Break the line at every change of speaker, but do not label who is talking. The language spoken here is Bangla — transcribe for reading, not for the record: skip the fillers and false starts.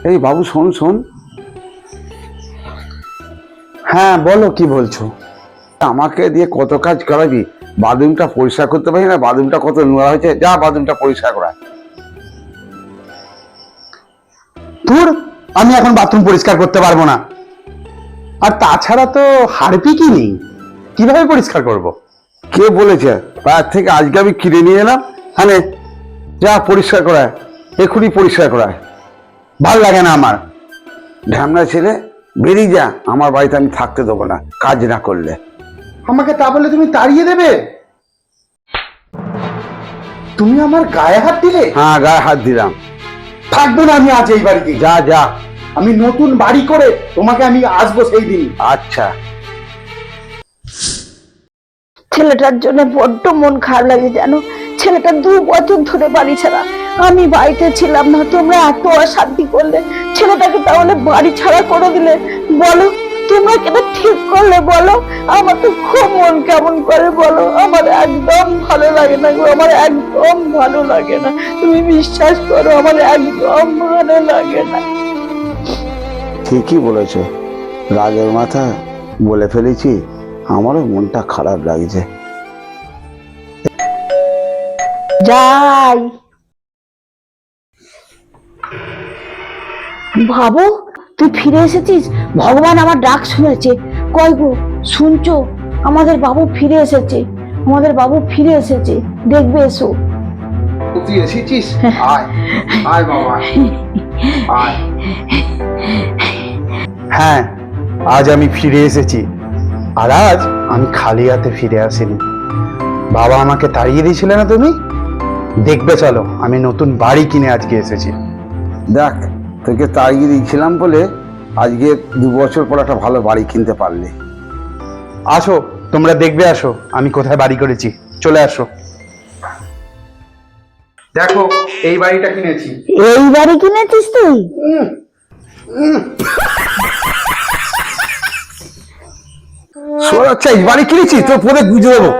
এই বাবু শোন শোন। হ্যাঁ বলো, কি বলছো? আমাকে দিয়ে কত কাজ করাবি? বাথরুমটা পরিষ্কার করতে পারি না? বাথরুমটা কত নোংরা হয়েছে, যা বাথরুমটা পরিষ্কার করা।
ধুর, আমি এখন বাথরুম পরিষ্কার করতে পারবো না। আর তাছাড়া তো হারপিকই নেই, কিভাবে পরিষ্কার করব?
কে বলেছে? বাইরে থেকে আজকে আমি কিনে নিয়ে এলাম। হ্যাঁ, যা পরিষ্কার করায়, এক্ষুনি পরিষ্কার করায়।
ভাল লাগে না আমার।
ঢ্যামনা ছেলে, বেরিয়ে যা, আমার বাড়িতে আমি থাকতে দেবো না কাজ না করলে।
আমাকে তা বলে তুমি তাড়িয়ে দেবে? তুমি আমার গায়ে হাত দিলে?
হ্যাঁ, গায়ে হাত দিলাম।
থাকবো না আমি আজ এই বাড়িতে।
যা যা।
আমি নতুন বাড়ি করে তোমাকে আমি আসবো সেই দিন।
আচ্ছা।
ছেলেটার জন্য বড্ড মন খারাপ লাগে জানো। ছেলেটা 2 বছর ধরে বাড়ি ছাড়া। আমি বাড়িতে ছিলাম না, তোমরা এত অশান্তি করলে, ছেলেটাকে তাহলে বাড়ি ছাড়া করে দিলে। বলো তোমরা কেন ঠিক করলে বলো? আমার তো খুব মন কেমন করে বলো। আমার একদম ভালো লাগে না গো, আমার একদম ভালো লাগে না। তুমি বিশ্বাস করো, আমার একদম ভালো লাগে না।
ঠিকই বলেছো, রাগের মাথা বলে ফেলেছি। আমারও মনটা খারাপ লাগছে।
যাই ভাবো, তুই ফিরে এসেছিস। ভগবান আমার ডাক শুনেছে। কই গো, শুনছো? আমাদের বাবু ফিরে এসেছে, আমাদের বাবু ফিরে এসেছে, দেখবে এসো।
তুই এসেছিস? আয় আয় বাবা, আয়। হ্যাঁ, আজ আমি ফিরে এসেছি। আর আজ আমি খালি হাতে ফিরে আসিনি। বাবা আমাকে তাড়িয়ে দিয়েছিলে না তুমি? দেখবে চলো, আমি নতুন বাড়ি কিনে আজকে এসেছি।
দেখ, তোকে তাড়িয়ে দিয়েছিলাম বলে আজকে 2 বছর পর একটা ভালো বাড়ি কিনতে পারলি।
আসো, তোমরা দেখবে, আসো আমি কোথায় বাড়ি করেছি। চলে আসো, দেখো এই বাড়িটা কিনেছি।
এই বাড়ি কিনেছিস তুই?
আচ্ছা, এই বাড়ি কিনেছি, তোর পরে বুঝে দেবো।